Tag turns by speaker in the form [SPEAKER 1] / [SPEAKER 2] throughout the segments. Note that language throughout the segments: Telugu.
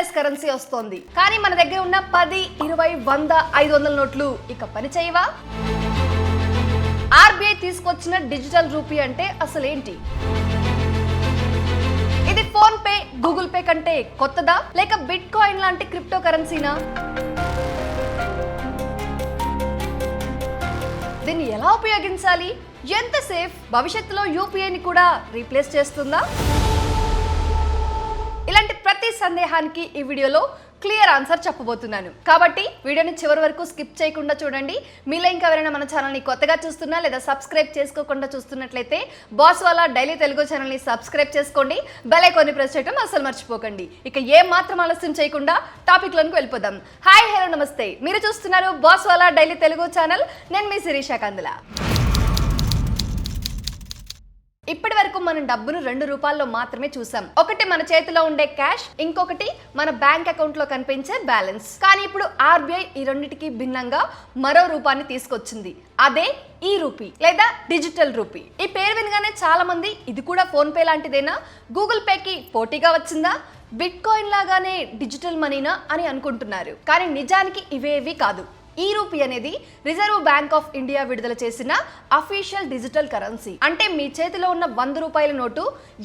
[SPEAKER 1] పేపర్లెస్ కరెన్సీ వస్తోంది. కానీ మన దగ్గర ఉన్న 10, 20, 100, 500 నోట్లు ఇక పని చేయవా? ఆర్బీఐ తీసుకొచ్చిన డిజిటల్ రూపీ అంటే అసలేంటి? ఇది ఫోన్ పే, గూగుల్ పే కంటే కొత్తదా, లేక బిట్ కాయిన్ లాంటి క్రిప్టో కరెన్సీనా? దీన్ని ఎలా ఉపయోగించాలి? ఎంత సేఫ్? భవిష్యత్తులో యూపీఐని కూడా రీప్లేస్ చేస్తుందా? ఇలాంటి ప్రతి సందేహానికి ఈ వీడియోలో క్లియర్ ఆన్సర్ చెప్పబోతున్నాను. కాబట్టి వీడియోని చివరి వరకు స్కిప్ చేయకుండా చూడండి. మీలో ఇంకా ఎవరైనా మన ఛానల్ని కొత్తగా చూస్తున్నా లేదా సబ్స్క్రైబ్ చేసుకోకుండా చూస్తున్నట్లయితే బాస్వాలా డైలీ తెలుగు ఛానల్ని సబ్స్క్రైబ్ చేసుకోండి. బెల్ ఐకాన్ని ప్రెస్ చేయడం అసలు మర్చిపోకండి. ఇక ఏ మాత్రం ఆలస్యం చేయకుండా టాపిక్లోకి వెళ్ళిపోదాం. హాయ్, హలో, నమస్తే. మీరు చూస్తున్నారు బాస్వాలా డైలీ తెలుగు ఛానల్. నేను మీ శిరీష కందుల. ఇప్పటి వరకు మనం డబ్బును 2 రూపాల్లో మాత్రమే చూసాం. ఒకటి మన చేతిలో ఉండే క్యాష్, ఇంకొకటి మన బ్యాంక్ అకౌంట్ లో కనిపించే బ్యాలెన్స్. కానీ ఇప్పుడు ఆర్బీఐ ఈ రెండింటికి భిన్నంగా మరో రూపాన్ని తీసుకొచ్చింది. అదే ఈ రూపీ లేదా డిజిటల్ రూపీ. ఈ పేరు వినగానే చాలా మంది ఇది కూడా ఫోన్ పే లాంటిదేనా, గూగుల్ పేకి పోటీగా వచ్చిందా, బిట్ కాయిన్ లాగానే డిజిటల్ మనీనా అని అనుకుంటున్నారు. కానీ నిజానికి ఇవేవి కాదు. ఈ రూపీ అనేది రిజర్వ్ బ్యాంక్ ఆఫ్ ఇండియా విడుదల చేసిన అఫీషియల్ డిజిటల్ కరెన్సీ. అంటే మీ చేతిలో ఉన్న 100 రూపాయల నోటు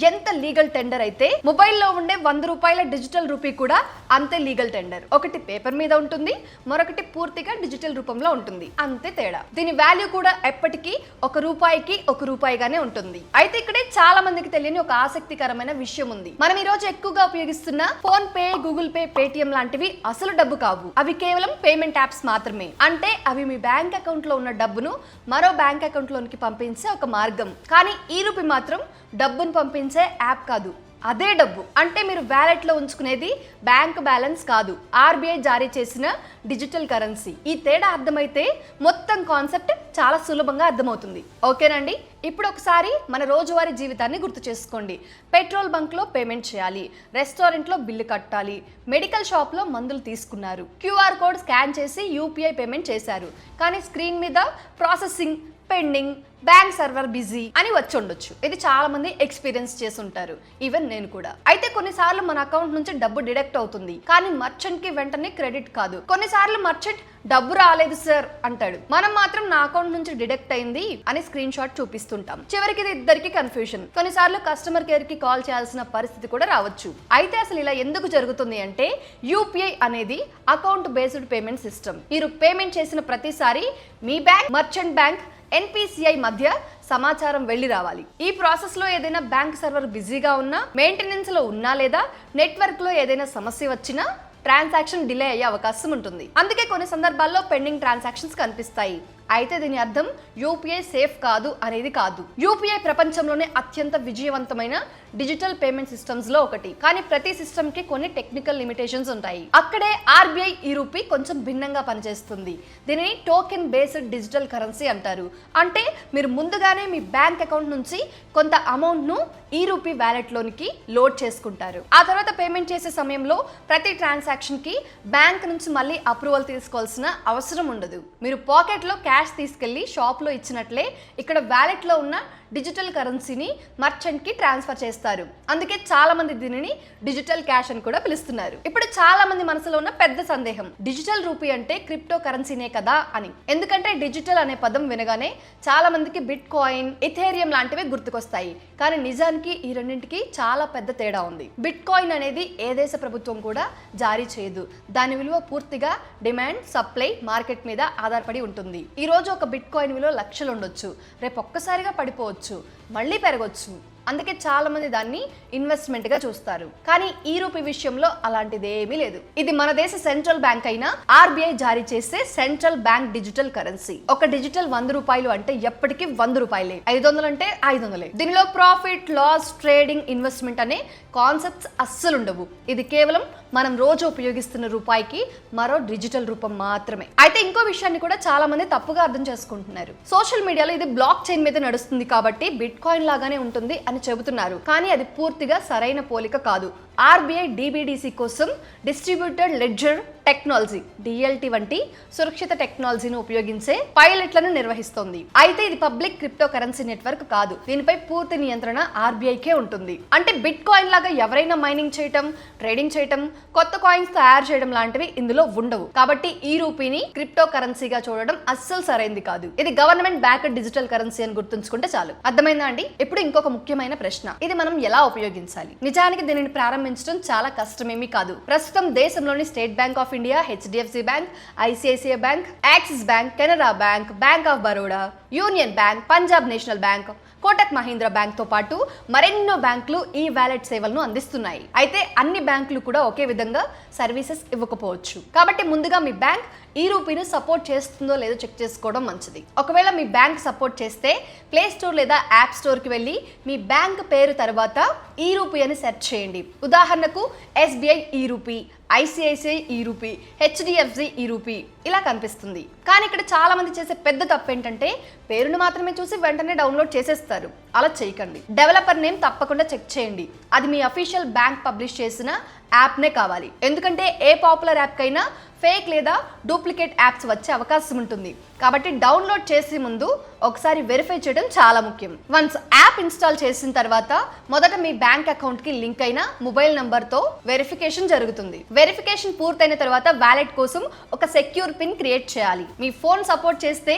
[SPEAKER 1] ఎంత లీగల్ టెండర్ అయితే మొబైల్లో ఉండే 100 రూపాయల డిజిటల్ రూపీ కూడా అంతే లీగల్ టెండర్. ఒకటి పేపర్ మీద ఉంటుంది, మరొకటి పూర్తిగా డిజిటల్ రూపంలో ఉంటుంది. అంతే తేడా. దీని వాల్యూ కూడా ఎప్పటికీ 1 రూపాయికి 1 రూపాయిగానే ఉంటుంది. అయితే ఇక్కడే చాలా మందికి తెలియని ఒక ఆసక్తికరమైన విషయం ఉంది. మనం ఈ రోజు ఎక్కువగా ఉపయోగిస్తున్న phone pay, Google pay, Paytm లాంటివి అసలు డబ్బు కావు. అవి కేవలం పేమెంట్ యాప్స్ మాత్రమే. అంటే అవి మీ బ్యాంక్ అకౌంట్ లో ఉన్న డబ్బును మరో బ్యాంక్ అకౌంట్ లోనికి పంపించే ఒక మార్గం. కానీ ఈ రూపీ మాత్రం డబ్బును పంపించే యాప్ కాదు, అదే డబ్బు. అంటే మీరు వ్యాలెట్ లో ఉంచుకునేది బ్యాంక్ బ్యాలెన్స్ కాదు, ఆర్బీఐ జారీ చేసిన డిజిటల్ కరెన్సీ. ఈ తేడా అర్థమైతే మొత్తం కాన్సెప్ట్ చాలా సులభంగా అర్థమవుతుంది. ఓకేనండి? ఇప్పుడు ఒకసారి మన రోజువారీ జీవితాన్ని గుర్తు చేసుకోండి. పెట్రోల్ బంక్ లో పేమెంట్ చేయాలి, రెస్టారెంట్ లో బిల్లు కట్టాలి, మెడికల్ షాప్ లో మందులు తీసుకున్నారు, క్యూఆర్ కోడ్ స్కాన్ చేసి యూపీఐ పేమెంట్ చేశారు. కానీ స్క్రీన్ మీద processing, pending, bank server busy అని వచ్చి ఉండొచ్చు. ఇది చాలా మంది ఎక్స్పీరియన్స్ చేసి ఉంటారు, ఈవెన్ నేను కూడా. అయితే కొన్నిసార్లు మన అకౌంట్ నుంచి డబ్బు డిడక్ట్ అవుతుంది, కానీ మర్చెంట్ కి వెంటనే క్రెడిట్ కాదు. కొన్నిసార్లు మర్చెంట్ డబ్బు రాలేదు సార్ అంటాడు, మనం మాత్రం నా అకౌంట్ నుంచి డిడక్ట్ అయింది అని స్క్రీన్ షాట్ చూపిస్తుంటాం. చివరికి ఇది ఇద్దరికి కన్ఫ్యూషన్. కొన్నిసార్లు కస్టమర్ కేర్ కి కాల్ చేయాల్సిన పరిస్థితి కూడా రావచ్చు. అయితే అసలు ఇలా ఎందుకు జరుగుతుంది అంటే, యూపీఐ అనేది అకౌంట్ బేస్డ్ పేమెంట్ సిస్టమ్. మీరు పేమెంట్ చేసిన ప్రతిసారి మీ బ్యాంక్, మర్చెంట్ బ్యాంక్, ఎన్పిసిఐ మధ్య సమాచారం వెళ్లి రావాలి. ఈ ప్రాసెస్ లో ఏదైనా బ్యాంక్ సర్వర్ బిజీగా ఉన్నా, మెయింటెనెన్స్ లో ఉన్నా లేదా నెట్వర్క్ లో ఏదైనా సమస్య వచ్చినా ట్రాన్సాక్షన్ డిలే అయ్యే అవకాశం ఉంటుంది. అందుకే కొన్ని సందర్భాల్లో పెండింగ్ ట్రాన్సాక్షన్స్ కనిపిస్తాయి. అయితే దీని అర్థం యూపీఐ సేఫ్ కాదు అనేది కాదు. యూపీఐ ప్రపంచంలోనే అత్యంత విజయవంతమైన డిజిటల్ పేమెంట్ సిస్టమ్స్ లో ఒకటి. కానీ ప్రతి సిస్టమ్ కి కొన్ని టెక్నికల్ లిమిటేషన్స్ ఉంటాయి. అక్కడే ఆర్బీఐ ఈ రూపీ కొంచెం భిన్నంగా పనిచేస్తుంది. దీనిని టోకెన్ బేస్డ్ డిజిటల్ కరెన్సీ అంటారు. అంటే మీరు ముందుగానే మీ బ్యాంక్ అకౌంట్ నుంచి కొంత అమౌంట్ ను ఈ రూపీ వ్యాలెట్ లోనికి లోడ్ చేసుకుంటారు. ఆ తర్వాత పేమెంట్ చేసే సమయంలో ప్రతి ట్రాన్సాక్షన్ కి బ్యాంక్ నుంచి మళ్ళీ అప్రూవల్ తీసుకోవాల్సిన అవసరం ఉండదు. మీరు పాకెట్ లో క్యాష్ తీసుకెళ్లి షాప్ లో ఇచ్చినట్లే ఇక్కడ వ్యాలెట్ లో ఉన్న డిజిటల్ కరెన్సీని మర్చెంట్ కి ట్రాన్స్ఫర్ చేస్తారు. అందుకే చాలా మంది దీనిని డిజిటల్ క్యాష్ అని కూడా పిలుస్తున్నారు. ఇప్పుడు చాలా మంది మనసులో ఉన్న పెద్ద సందేహం, డిజిటల్ రూపీ అంటే క్రిప్టో కరెన్సీనే కదా అని. ఎందుకంటే డిజిటల్ అనే పదం వినగానే చాలా మందికి బిట్ కాయిన్, ఇథేరియం లాంటివి గుర్తుకొస్తాయి. కానీ నిజానికి ఈ రెండింటికి చాలా పెద్ద తేడా ఉంది. బిట్ కాయిన్ అనేది ఏ దేశ ప్రభుత్వం కూడా జారీ చేయదు. దాని విలువ పూర్తిగా డిమాండ్, సప్లై, మార్కెట్ మీద ఆధారపడి ఉంటుంది. ఈ రోజు ఒక బిట్ కాయిన్ విలువ లక్షలు ఉండొచ్చు, రేపు ఒక్కసారిగా పడిపోవచ్చు, మళ్ళీ పెరగొచ్చు. అందుకే చాలా మంది దాన్ని ఇన్వెస్ట్మెంట్ గా చూస్తారు. కానీ ఈ రూపీ విషయంలో అలాంటిది ఏమీ లేదు. ఇది మన దేశ సెంట్రల్ బ్యాంక్ అయిన ఆర్బీఐ జారీ చేసే సెంట్రల్ బ్యాంక్ డిజిటల్ కరెన్సీ. ఒక డిజిటల్ 100 రూపాయలు అంటే ఎప్పటికీ 100 రూపాయలే, 500 అంటే 500. దీనిలో ప్రాఫిట్, లాస్, ట్రేడింగ్, ఇన్వెస్ట్మెంట్ అనే కాన్సెప్ట్స్ అస్సలు ఉండవు. ఇది కేవలం మనం రోజు ఉపయోగిస్తున్న రూపాయికి మరో డిజిటల్ రూపం మాత్రమే. అయితే ఇంకో విషయాన్ని కూడా చాలా మంది తప్పుగా అర్థం చేసుకుంటున్నారు. సోషల్ మీడియాలో ఇది బ్లాక్ చైన్ మీద నడుస్తుంది కాబట్టి బిట్ కాయిన్ లాగానే ఉంటుంది అని చెబుతున్నారు. కానీ అది పూర్తిగా సరైన పోలిక కాదు. ఆర్బీఐ డీబీడీసీ కోసం డిస్ట్రిబ్యూటెడ్ లెడ్జర్ టెక్నాలజీ డిఎల్టీ వంటి సురక్షిత టెక్నాలజీని ఉపయోగించే పైలట్లను నిర్వహిస్తోంది. అయితే ఇది పబ్లిక్ క్రిప్టో కరెన్సీ నెట్వర్క్ కాదు. దీనిపై పూర్తి నియంత్రణ ఆర్బీఐకే ఉంటుంది. అంటే బిట్ కాయిన్ లాగా ఎవరైనా మైనింగ్ చేయటం, ట్రేడింగ్ చేయటం, కొత్త కాయిన్స్ తయారు చేయడం లాంటివి ఇందులో ఉండవు. కాబట్టి ఈ రూపీని క్రిప్టో కరెన్సీగా చూడడం అస్సలు సరైంది కాదు. ఇది గవర్నమెంట్ బ్యాక్డ్ డిజిటల్ కరెన్సీ అని గుర్తుంచుకుంటే చాలు. అర్థమైందా అండి? ఇప్పుడు ఇంకొక ముఖ్యమైన ప్రశ్న, ఇది మనం ఎలా ఉపయోగించాలి? నిజానికి దీనిని ప్రారంభించడం చాలా కష్టమేమీ కాదు. ప్రస్తుతం దేశంలోని state bank of India, HDFC bank, ICICI bank, axis bank, Canara bank, bank of Baroda, union bank, Punjab national bank, Kotak Mahindra bank తో పాటు మరెన్నో బ్యాంకులు ఈ వాలెట్ సేవలను అందిస్తున్నాయి. అయితే అన్ని బ్యాంకులు కూడా ఒకే విధంగా సర్వీసెస్ ఇవ్వకపోవచ్చు. కాబట్టి ముందుగా మీ బ్యాంక్ ఈ రూపీని సపోర్ట్ చేస్తుందో లేదో చెక్ చేసుకోవడం మంచిది. ఒకవేళ మీ బ్యాంక్ సపోర్ట్ చేస్తే ప్లే స్టోర్ లేదా యాప్ స్టోర్కి వెళ్ళి మీ బ్యాంక్ పేరు తర్వాత ఈ రూపీ అని సెర్చ్ చేయండి. ఉదాహరణకు ఎస్బీఐ ఈ రూపీ, ఐసిఐసిఐ ఈ రూపీ, హెచ్డిఎఫ్సి ఈ రూపీ ఇలా కనిపిస్తుంది. కానీ ఇక్కడ చాలా మంది చేసే పెద్ద తప్పు ఏంటంటే పేరును మాత్రమే చూసి వెంటనే డౌన్లోడ్ చేసేస్తారు. అలా చేయకండి. డెవలపర్ నేమ్ తప్పకుండా చెక్ చేయండి. అది మీ అఫీషియల్ బ్యాంక్ పబ్లిష్ చేసిన యాప్నే కావాలి. ఎందుకంటే ఏ పాపులర్ యాప్కైనా ఫేక్ లేదా డూప్లికేట్ యాప్స్ వచ్చే అవకాశం ఉంటుంది. కాబట్టి డౌన్లోడ్ చేసే ముందు ఒకసారి వెరిఫై చేయడం చాలా ముఖ్యం. వన్స్ యాప్ ఇన్స్టాల్ చేసిన తర్వాత మొదట మీ బ్యాంక్ అకౌంట్ కి లింక్ అయిన మొబైల్ నంబర్ తో వెరిఫికేషన్ జరుగుతుంది. వెరిఫికేషన్ పూర్తయిన తర్వాత వాలెట్ కోసం ఒక సెక్యూర్ పిన్ క్రియేట్ చేయాలి. మీ ఫోన్ సపోర్ట్ చేస్తే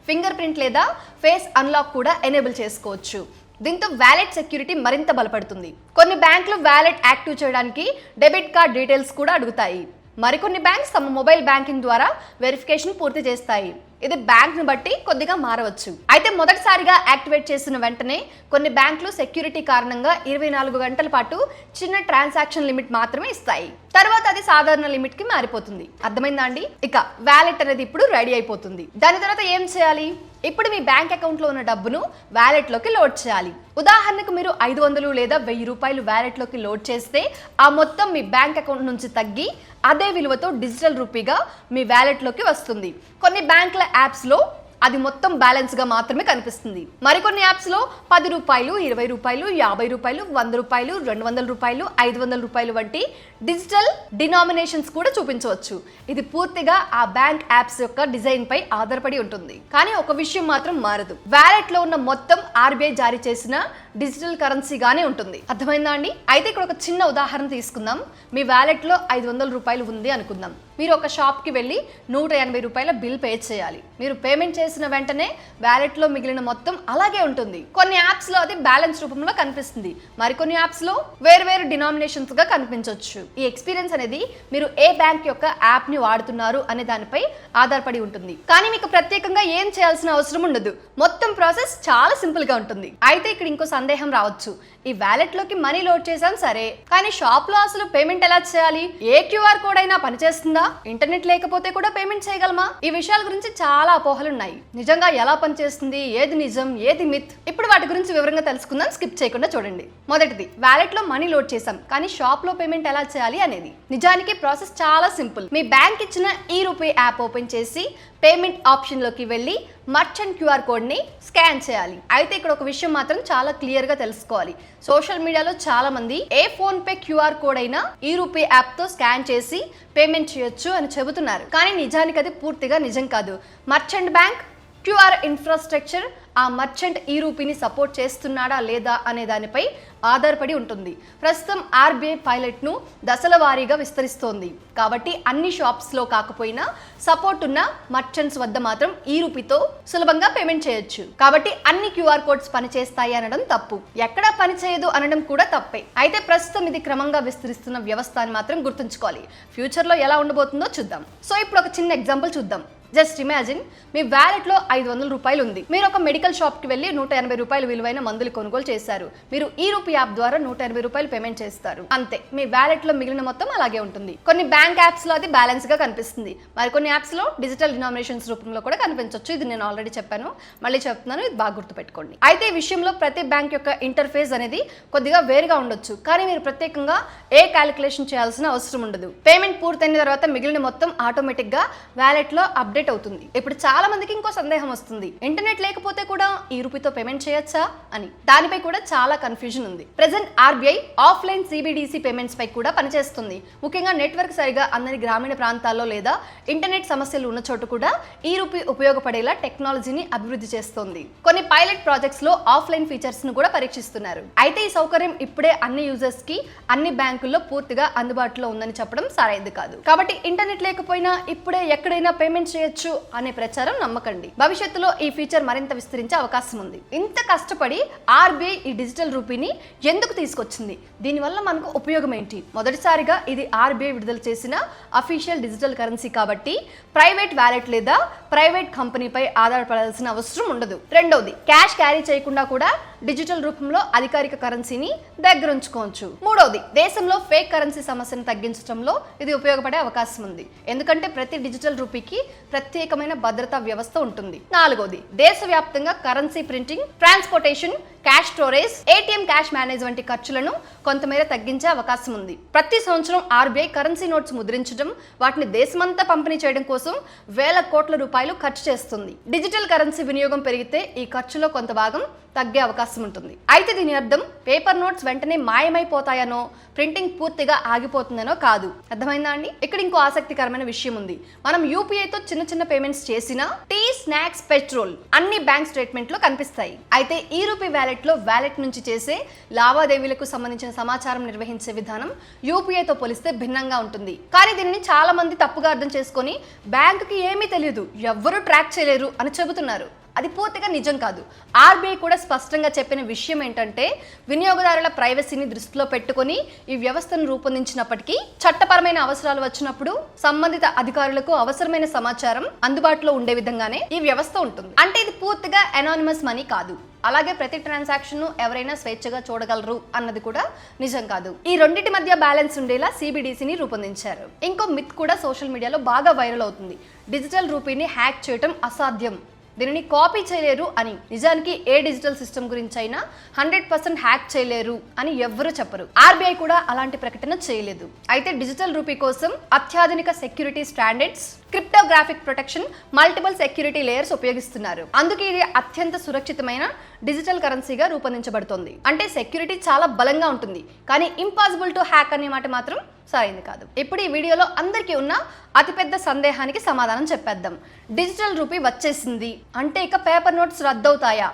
[SPEAKER 1] ఫింగర్ ప్రింట్ లేదా ఫేస్ అన్లాక్ కూడా ఎనేబుల్ చేసుకోవచ్చు. దీంతో వాలెట్ సెక్యూరిటీ మరింత బలపడుతుంది. కొన్ని బ్యాంకులు వాలెట్ యాక్టివ్ చేయడానికి డెబిట్ కార్డ్ డీటెయిల్స్ కూడా అడుగుతాయి. మరికొన్ని బ్యాంక్స్ తమ మొబైల్ బ్యాంకింగ్ ద్వారా వెరిఫికేషన్ పూర్తి చేస్తాయి. ఇది బ్యాంక్ ని బట్టి కొద్దిగా మారవచ్చు. అయితే మొదటిసారిగా యాక్టివేట్ చేసిన వెంటనే కొన్ని బ్యాంకులు సెక్యూరిటీ కారణంగా 24 గంటల పాటు చిన్న ట్రాన్సాక్షన్ లిమిట్ మాత్రమే ఇస్తాయి. తర్వాత అది సాధారణ లిమిట్ కి మారిపోతుంది. అర్థమైందా అండి? ఇక వాలెట్ అనేది ఇప్పుడు రెడీ అయిపోతుంది. దాని తర్వాత ఏం చేయాలి? ఇప్పుడు మీ బ్యాంక్ అకౌంట్ లో ఉన్న డబ్బును వాలెట్ లోకి లోడ్ చేయాలి. ఉదాహరణకు మీరు 500 లేదా 1000 రూపాయలు వాలెట్ లోకి లోడ్ చేస్తే ఆ మొత్తం మీ బ్యాంక్ అకౌంట్ నుంచి తగ్గి అదే విలువతో డిజిటల్ రూపీగా మీ వాలెట్ లోకి వస్తుంది. కొన్ని బ్యాంకుల యాప్స్ లో అది మొత్తం బ్యాలెన్స్ గా మాత్రమే కనిపిస్తుంది. మరికొన్ని యాప్స్ లో 10 రూపాయలు, 20 రూపాయలు, 50 రూపాయలు, 100 రూపాయలు, 200 రూపాయలు, 500 రూపాయలు వంటి డిజిటల్ డినామినేషన్స్ కూడా చూపించవచ్చు. ఇది పూర్తిగా ఆ బ్యాంక్ యాప్స్ యొక్క డిజైన్ పై ఆధారపడి ఉంటుంది. కానీ ఒక విషయం మాత్రం మారదు. వాలెట్ లో ఉన్న మొత్తం ఆర్బీఐ జారీ చేసిన డిజిటల్ కరెన్సీగానే ఉంటుంది. అర్థమైందా అండి? అయితే ఇక్కడ ఒక చిన్న ఉదాహరణ తీసుకుందాం. మీ వాలెట్ లో 500 రూపాయలు ఉంది అనుకుందాం. మీరు ఒక షాప్ కి వెళ్ళి 180 రూపాయల బిల్ పే చేయాలి. మీరు పేమెంట్ చేసిన వెంటనే వాలెట్ లో మిగిలిన మొత్తం అలాగే ఉంటుంది. కొన్ని యాప్స్ లో అది బ్యాలెన్స్ రూపంలో కనిపిస్తుంది. మరికొన్ని యాప్స్ లో వేరు డినామినేషన్స్ గా కనిపించవచ్చు. ఈ ఎక్స్పీరియన్స్ అనేది మీరు ఏ బ్యాంక్ యొక్క యాప్ ని వాడుతున్నారు అనే దానిపై ఆధారపడి ఉంటుంది. కానీ మీకు ప్రత్యేకంగా ఏం చేయాల్సిన అవసరం ఉండదు. మొత్తం ప్రాసెస్ చాలా సింపుల్ గా ఉంటుంది. అయితే ఇక్కడ ఇంకో సందేహం రావచ్చు. ఈ వాలెట్ లోకి మనీ లోడ్ చేసాం సరే, కానీ షాప్ లో అసలు పేమెంట్ ఎలా చేయాలి? ఏ క్యూఆర్ కోడ్ అయినా పనిచేస్తుందా? ఇంటర్నెట్ లేకపోతే కూడా పేమెంట్ చేయగలమా? ఈ విషయాల గురించి చాలా అపోహలున్నాయి. నిజంగా ఎలా పనిచేస్తుంది, ఏది నిజం, ఏది మిత్? ఇప్పుడు వాటి గురించి వివరంగా తెలుసుకుందాం. స్కిప్ చేయకుండా చూడండి. మొదటిది, వాలెట్ లో మనీ లోడ్ చేసాం కానీ షాప్ లో పేమెంట్ ఎలా చేయాలి అనేది. నిజానికి ప్రాసెస్ చాలా సింపుల్. మీ బ్యాంక్ ఇచ్చిన ఈ రూపీ యాప్ ఓపెన్ చేసి పేమెంట్ ఆప్షన్ లోకి వెళ్ళి మర్చెంట్ క్యూఆర్ కోడ్ ని స్కాన్ చేయాలి. అయితే ఇక్కడ ఒక విషయం మాత్రం చాలా క్లియర్ గా తెలుసుకోవాలి. సోషల్ మీడియాలో చాలా మంది ఏ ఫోన్ పే క్యూఆర్ కోడ్ అయినా ఈ రూపీ యాప్ తో స్కాన్ చేసి పేమెంట్ చేయొచ్చు అని చెబుతున్నారు. కానీ నిజానికి అది పూర్తిగా నిజం కాదు. మర్చెంట్ బ్యాంక్ క్యూఆర్ ఇన్ఫ్రాస్ట్రక్చర్ ఆ మర్చెంట్ ఈ రూపీని సపోర్ట్ చేస్తున్నాడా లేదా అనే దానిపై ఆధారపడి ఉంటుంది. ప్రస్తుతం ఆర్బీఐ పైలట్ ను దశల వారీగా విస్తరిస్తోంది. కాబట్టి అన్ని షాప్స్ లో కాకపోయినా సపోర్ట్ ఉన్న మర్చెంట్స్ వద్ద మాత్రం ఈ రూపీతో సులభంగా పేమెంట్ చేయొచ్చు. కాబట్టి అన్ని క్యూఆర్ కోడ్స్ పనిచేస్తాయి అనడం తప్పు, ఎక్కడా పనిచేయదు అనడం కూడా తప్పే. అయితే ప్రస్తుతం ఇది క్రమంగా విస్తరిస్తున్న వ్యవస్థ అని మాత్రం గుర్తుంచుకోవాలి. ఫ్యూచర్ లో ఎలా ఉండబోతుందో చూద్దాం. సో ఇప్పుడు ఒక చిన్న ఎగ్జాంపుల్ చూద్దాం. జస్ట్ ఇమాజిన్, మీ వ్యాలెట్ లో 500 రూపాయలు ఉంది. మీరు ఒక మెడికల్ షాప్ కి వెళ్ళి 180 రూపాయలు విలువైన మందులు కొనుగోలు చేశారు. మీరు ఈ రూపీ యాప్ ద్వారా 180 రూపాయలు పేమెంట్ చేస్తారు. అంతే, మీ వ్యాలెట్ లో మిగిలిన మొత్తం అలాగే ఉంటుంది. కొన్ని బ్యాంక్ యాప్స్ లో అది బ్యాలెన్స్ గా కనిపిస్తుంది. మరికొన్ని యాప్స్ లో డిజిటల్ డినామినేషన్స్ రూపంలో కూడా కనిపించవచ్చు. ఇది నేను ఆల్రెడీ చెప్పాను, మళ్ళీ చెప్తున్నాను, ఇది బాగా గుర్తుపెట్టుకోండి. అయితే ఈ విషయంలో ప్రతి బ్యాంక్ యొక్క ఇంటర్ఫేస్ అనేది కొద్దిగా వేరుగా ఉండొచ్చు. కానీ మీరు ప్రత్యేకంగా ఏ క్యాలిక్యులేషన్ చేయాల్సిన అవసరం ఉండదు. పేమెంట్ పూర్తయిన తర్వాత మిగిలిన మొత్తం ఆటోమేటిక్ గా వ్యాలెట్ లో అప్డేట్ అప్డేట్ అవుతుంది. ఇప్పుడు చాలా మందికి ఇంకో సందేహం వస్తుంది, ఇంటర్నెట్ లేకపోతే కూడా ఈ రూపీతో పేమెంట్ చేయొచ్చా అని. దానిపై కూడా చాలా కన్ఫ్యూజన్ ఉంది. Present RBI offline CBDC payments పై కూడా పనిచేస్తుంది. ముఖ్యంగా నెట్వర్క్ సరిగా అందని గ్రామీణ ప్రాంతాల్లో లేదా ఇంటర్నెట్ సమస్యలు ఉన్న చోటు కూడా ఈ రూపీ ఉపయోగపడేలా టెక్నాలజీని అభివృద్ధి చేస్తోంది. కొన్ని పైలట్ ప్రాజెక్ట్స్ లో ఆఫ్లైన్ ఫీచర్స్ ను కూడా పరీక్షిస్తున్నారు. అయితే ఈ సౌకర్యం ఇప్పుడే అన్ని యూజర్స్ కి అన్ని బ్యాంకుల్లో పూర్తిగా అందుబాటులో ఉందని చెప్పడం సరైనది కాదు. కాబట్టి ఇంటర్నెట్ లేకపోయినా ఇప్పుడే ఎక్కడైనా పేమెంట్ చేయొచ్చు అనే ప్రచారం నమ్మకండి. భవిష్యత్తులో ఈ ఫీచర్ మరింత విస్తరించే అవకాశం ఉంది. ఇంత కష్టపడి ఆర్బీఐ ఈ డిజిటల్ రూపీని ఎందుకు తీసుకొచ్చింది, దీనివల్ల మనకు ఉపయోగం ఏంటి? మొదటిసారిగా ఇది ఆర్బీఐ విడుదల చేసిన అఫీషియల్ డిజిటల్ కరెన్సీ కాబట్టి ప్రైవేట్ వ్యాలెట్ లేదా ప్రైవేట్ కంపెనీపై ఆధారపడాల్సిన అవసరం ఉండదు. రెండవది, క్యాష్ క్యారీ చేయకుండా కూడా డిజిటల్ రూపంలో అధికారిక కరెన్సీని దగ్గరుంచుకోవచ్చు. మూడవది, దేశంలో ఫేక్ కరెన్సీ సమస్యను తగ్గించడంలో ఇది ఉపయోగపడే అవకాశం ఉంది. ఎందుకంటే ప్రతి డిజిటల్ రూపీకి ప్రత్యేకమైన భద్రతా వ్యవస్థ ఉంటుంది. నాలుగవది, దేశవ్యాప్తంగా currency printing, transportation, cash storage, ATM cash manage వంటి ఖర్చులను కొంతమేర తగ్గించే అవకాశం ఉంది. ప్రతి సంవత్సరం ఆర్బీఐ కరెన్సీ నోట్స్ ముద్రించడం, వాటిని దేశమంతా పంపిణీ చేయడం కోసం వేల కోట్ల రూపాయలు ఖర్చు చేస్తుంది. డిజిటల్ కరెన్సీ వినియోగం పెరిగితే ఈ ఖర్చులో కొంత భాగం తగ్గే అవకాశం ఉంటుంది. అయితే దీని అర్థం పేపర్ నోట్స్ వెంటనే మాయమైపోతాయనో, ప్రింటింగ్ పూర్తిగా ఆగిపోతుందనో కాదు. అర్థమైందా అండి? ఇక్కడ ఇంకో ఆసక్తికరమైన విషయం ఉంది. మనం యూపీఐతో చిన్న చిన్న పేమెంట్స్ చేసినా టీ, స్నాక్స్, పెట్రోల్ అన్ని బ్యాంక్ స్టేట్మెంట్ లో కనిపిస్తాయి. అయితే ఈ రూపీ వ్యాలెట్ లో వ్యాలెట్ నుంచి చేసే లావాదేవీలకు సంబంధించిన సమాచారం నిర్వహించే విధానం యూపీఐతో పోలిస్తే భిన్నంగా ఉంటుంది. కానీ దీనిని చాలా మంది తప్పుగా అర్థం చేసుకొని బ్యాంకుకి ఏమీ తెలియదు, ఎవ్వరూ ట్రాక్ చేయలేరు అని చెబుతున్నారు. అది పూర్తిగా నిజం కాదు. ఆర్బీఐ కూడా స్పష్టంగా చెప్పిన విషయం ఏంటంటే, వినియోగదారుల ప్రైవసీని దృష్టిలో పెట్టుకొని ఈ వ్యవస్థను రూపొందించినప్పటికీ చట్టపరమైన అవసరాలు వచ్చినప్పుడు సంబంధిత అధికారులకు అవసరమైన సమాచారం అందుబాటులో ఉండే విధంగానే ఈ వ్యవస్థ ఉంటుంది. అంటే ఇది పూర్తిగా అనానిమస్ మనీ కాదు. అలాగే ప్రతి ట్రాన్సాక్షన్ ఎవరైనా స్వేచ్ఛగా చూడగలరు అన్నది కూడా నిజం కాదు. ఈ రెండింటి మధ్య బ్యాలెన్స్ ఉండేలా సిబిడిసిని రూపొందించారు. ఇంకో మిత్ కూడా సోషల్ మీడియాలో బాగా వైరల్ అవుతుంది, డిజిటల్ రూపీని హ్యాక్ చేయడం అసాధ్యం, దీనిని కాపీ చేయలేరు అని. నిజానికి ఏ డిజిటల్ సిస్టమ్ గురించి అయినా 100% హ్యాక్ చేయలేరు అని ఎవ్వరూ చెప్పరు. ఆర్బీఐ కూడా అలాంటి ప్రకటన చేయలేదు. అయితే డిజిటల్ రూపీ కోసం అత్యాధునిక security standards, cryptographic protection, multiple security layers ఉపయోగిస్తున్నారు. అందుకే ఇది అత్యంత సురక్షితమైన డిజిటల్ కరెన్సీగా రూపొందించబడుతుంది. అంటే సెక్యూరిటీ చాలా బలంగా ఉంటుంది, కానీ ఇంపాసిబుల్ టు హ్యాక్ అనే మాట మాత్రం సరైనది కాదు. ఇప్పుడు ఈ వీడియోలో అందరికీ ఉన్న అతిపెద్ద సందేహానికి సమాధానం చెప్పేద్దాం. డిజిటల్ రూపీ వచ్చేసింది అంటే ఇక పేపర్ నోట్స్ రద్దవుతాయా?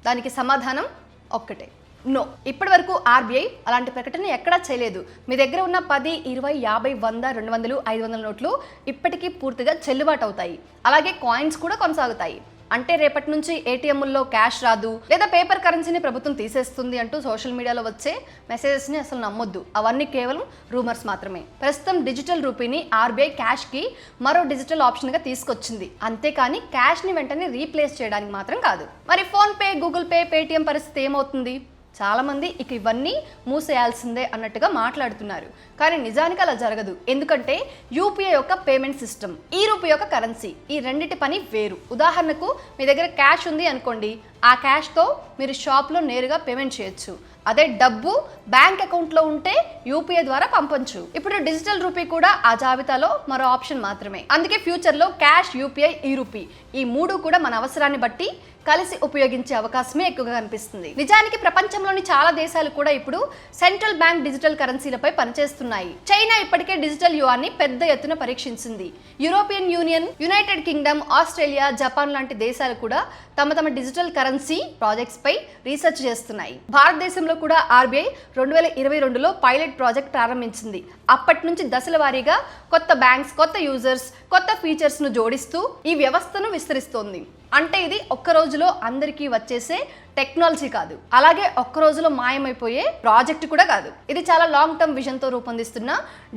[SPEAKER 1] దానికి సమాధానం ఒక్కటే, నో. ఇప్పటి వరకు ఆర్బీఐ అలాంటి ప్రకటన ఎక్కడా చేయలేదు. మీ దగ్గర ఉన్న 10, 20, 50, 100, 200, 500 నోట్లు ఇప్పటికీ పూర్తిగా చెల్లుబాటు అవుతాయి. అలాగే కాయిన్స్ కూడా కొనసాగుతాయి. అంటే రేపటి నుంచి ఏటీఎంల్లో క్యాష్ రాదు లేదా పేపర్ కరెన్సీని ప్రభుత్వం తీసేస్తుంది అంటూ సోషల్ మీడియాలో వచ్చే మెసేజెస్ని అసలు నమ్మొద్దు. అవన్నీ కేవలం రూమర్స్ మాత్రమే. ప్రస్తుతం డిజిటల్ రూపీని ఆర్బీఐ క్యాష్కి మరో డిజిటల్ ఆప్షన్గా తీసుకొచ్చింది. అంతేకాని క్యాష్ని వెంటనే రీప్లేస్ చేయడానికి మాత్రం కాదు. మరి ఫోన్పే, గూగుల్ పే, పేటిఎం పరిస్థితి ఏమవుతుంది? చాలా మంది ఇక ఇవన్నీ మూసేయాల్సిందే అన్నట్టుగా మాట్లాడుతున్నారు. కానీ నిజానికి అలా జరగదు. ఎందుకంటే యూపీఐ యొక్క పేమెంట్ సిస్టమ్, ఈ రూపీ యొక్క కరెన్సీ, ఈ రెండిటి పని వేరు. ఉదాహరణకు మీ దగ్గర క్యాష్ ఉంది అనుకోండి, ఆ క్యాష్తో మీరు షాప్లో నేరుగా పేమెంట్ చేయొచ్చు. అదే డబ్బు బ్యాంక్ అకౌంట్లో ఉంటే యూపీఐ ద్వారా పంపొచ్చు. ఇప్పుడు డిజిటల్ రూపీ కూడా ఆ జాబితాలో మరో ఆప్షన్ మాత్రమే. అందుకే ఫ్యూచర్లో క్యాష్, యూపీఐ, ఈ రూపీ ఈ మూడు కూడా మన అవసరాన్ని బట్టి కలిసి ఉపయోగించే అవకాశమే ఎక్కువగా కనిపిస్తుంది. నిజానికి ప్రపంచంలోని చాలా దేశాలు కూడా ఇప్పుడు సెంట్రల్ బ్యాంక్ డిజిటల్ కరెన్సీలపై పనిచేస్తున్నాయి. చైనా ఇప్పటికే డిజిటల్ యువాన్ని పెద్ద ఎత్తున పరీక్షించింది. European Union, United Kingdom, Australia, Japan లాంటి దేశాలు కూడా తమ డిజిటల్ కరెన్సీ ప్రాజెక్ట్స్ పై రీసెర్చ్ చేస్తున్నాయి. భారతదేశంలో కూడా ఆర్బీఐ 2022లో పైలట్ ప్రాజెక్ట్ ప్రారంభించింది. అప్పటి నుంచి దశల వారీగా కొత్త బ్యాంక్స్, కొత్త యూజర్స్, కొత్త ఫీచర్స్ ను జోడిస్తూ ఈ వ్యవస్థను విస్తరిస్తోంది. అంటే ఇది ఒక్క రోజులో అందరికీ వచ్చేసే టెక్నాలజీ కాదు, అలాగే ఒక్క రోజులో మాయమైపోయే ప్రాజెక్ట్ కూడా కాదు. ఇది చాలా లాంగ్ టర్మ్ విజన్ తో రూపొందిస్తున్న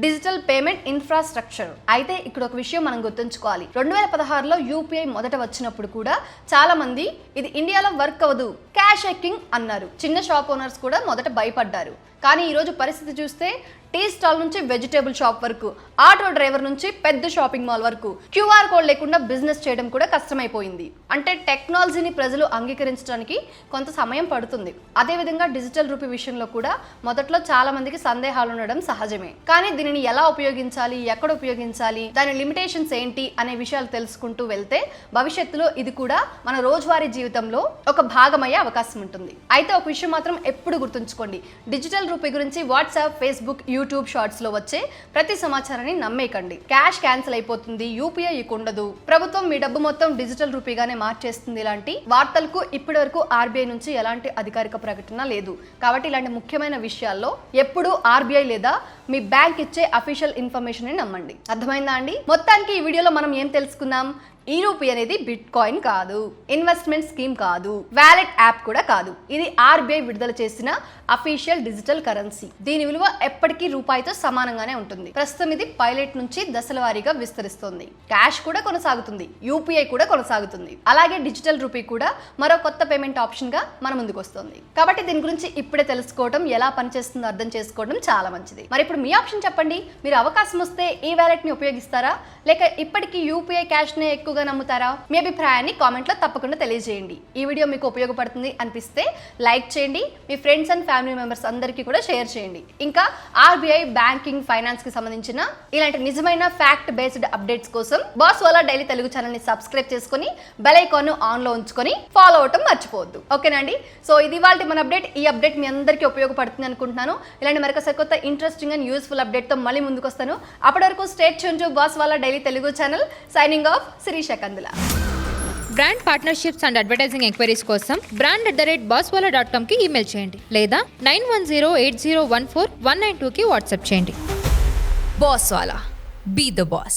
[SPEAKER 1] డిజిటల్ పేమెంట్ ఇన్ఫ్రాస్ట్రక్చర్. అయితే ఇక్కడ ఒక విషయం మనం గుర్తుంచుకోవాలి. 2016లో యూపీఐ మొదట వచ్చినప్పుడు కూడా చాలా మంది ఇది ఇండియాలో వర్క్ అవ్వదు, క్యాష్ ఎక్కింగ్ అన్నారు. చిన్న షాప్ ఓనర్స్ కూడా మొదట భయపడ్డారు. కానీ ఈరోజు పరిస్థితి చూస్తే టీ స్టాల్ నుంచి వెజిటేబుల్ షాప్ వరకు, ఆటో డ్రైవర్ నుంచి పెద్ద షాపింగ్ మాల్ వరకు క్యూఆర్ కోడ్ లేకుండా బిజినెస్ చేయడం కూడా కష్టమైపోయింది. అంటే టెక్నాలజీని ప్రజలు అంగీకరించడానికి కొంత సమయం పడుతుంది. అదేవిధంగా డిజిటల్ రూపీ విషయంలో కూడా మొదట్లో చాలా మందికి సందేహాలు ఉండడం సహజమే. కానీ దీనిని ఎలా ఉపయోగించాలి, ఎక్కడ ఉపయోగించాలి, దాని లిమిటేషన్స్ ఏంటి అనే విషయాలు తెలుసుకుంటూ వెళ్తే భవిష్యత్తులో ఇది కూడా మన రోజువారీ జీవితంలో ఒక భాగమయ్యే అవకాశం ఉంటుంది. అయితే ఒక విషయం మాత్రం ఎప్పుడు గుర్తుంచుకోండి, డిజిటల్ రూపీ గురించి వాట్సాప్, ఫేస్బుక్, యూట్యూబ్ షార్ట్స్ లో వచ్చే ప్రతి సమాచారాన్ని నమ్మేకండి. క్యాష్ క్యాన్సిల్ అయిపోతుంది, యూపీఐ ఉండదు, ప్రభుత్వం మీ డబ్బు మొత్తం డిజిటల్ రూపీగానే మార్చేస్తుంది, ఇలాంటి వార్తలకు ఇప్పటి వరకు ఆర్బీఐ నుంచి ఎలాంటి అధికారిక ప్రకటన లేదు. కాబట్టి ఇలాంటి ముఖ్యమైన విషయాల్లో ఎప్పుడు ఆర్బీఐ లేదా మీ బ్యాంక్ ఇచ్చే అఫీషియల్ ఇన్ఫర్మేషన్ ని నమ్మండి. అర్థమైందా అండి? మొత్తానికి ఈ వీడియోలో మనం ఏం తెలుసుకుందాం? ఈ రూపీ అనేది బిట్ కాయిన్ కాదు, ఇన్వెస్ట్మెంట్ స్కీమ్ కాదు, వ్యాలెట్ యాప్ కూడా కాదు. ఇది ఆర్బీఐ విడుదల చేసిన అఫీషియల్ డిజిటల్ కరెన్సీ. దీని విలువ ఎప్పటికీ రూపాయితో సమానంగానే ఉంటుంది. ప్రస్తుతం ఇది పైలట్ నుంచి దశల వారీగా విస్తరిస్తుంది. క్యాష్ కూడా కొనసాగుతుంది, యూపీఐ కూడా కొనసాగుతుంది. అలాగే డిజిటల్ రూపీ కూడా మరో కొత్త పేమెంట్ ఆప్షన్ గా మన ముందుకు వస్తుంది. కాబట్టి దీని గురించి ఇప్పుడే తెలుసుకోవడం, ఎలా పనిచేస్తుందో అర్థం చేసుకోవడం చాలా మంచిది. మరి ఇప్పుడు మీ ఆప్షన్ చెప్పండి. మీరు అవకాశం వస్తే ఈ వ్యాలెట్ ని ఉపయోగిస్తారా, లేక ఇప్పటికీ యూపీఐ క్యాష్ నే ఎక్కువగా నమ్ముతారా? మీ అభిప్రాయాన్ని కామెంట్ లో తప్పకుండా తెలియజేయండి. ఈ వీడియో మీకు ఉపయోగపడుతుంది అనిపిస్తే లైక్ చేయండి, మీ ఫ్రెండ్స్ అండ్ ఫ్యామిలీ మెంబర్స్ అందరికీ కూడా షేర్ చేయండి. ఇంకా ఆర్బీఐ, బ్యాంకింగ్, ఫైనాన్స్ కి సంబంధించిన ఇలాంటి నిజమైన ఫ్యాక్ట్ బేస్డ్ అప్డేట్స్ కోసం boss Wala daily Telugu channel ని సబ్స్క్రైబ్ చేసుకుని బెల్ ఐకాన్ ను ఆన్ లో ఉంచుకొని ఫాలో అవటం మర్చిపోవద్దు. ఓకేనండి? సో ఇది వాళ్ళ మన అప్డేట్. ఈ అప్డేట్ మీ అందరికీ ఉపయోగపడుతుంది అనుకుంటున్నాను. ఇలాంటి మరొక సరికొత్త ఇంట్రెస్టింగ్ అండ్ యూస్ఫుల్ అప్డేట్ తో మళ్ళీ ముందుకు వస్తాను. అప్పటి వరకు stay tuned to Boss Wala daily Telugu channel. Signing off, Sirisha Kandula.
[SPEAKER 2] Brand partnerships and advertising enquiries కోసం brand@bosswala.com కి ఈమెయిల్ చేయండి లేదా 9108014192కి వాట్సాప్ చేయండి.
[SPEAKER 3] Boss Wala. Be the boss.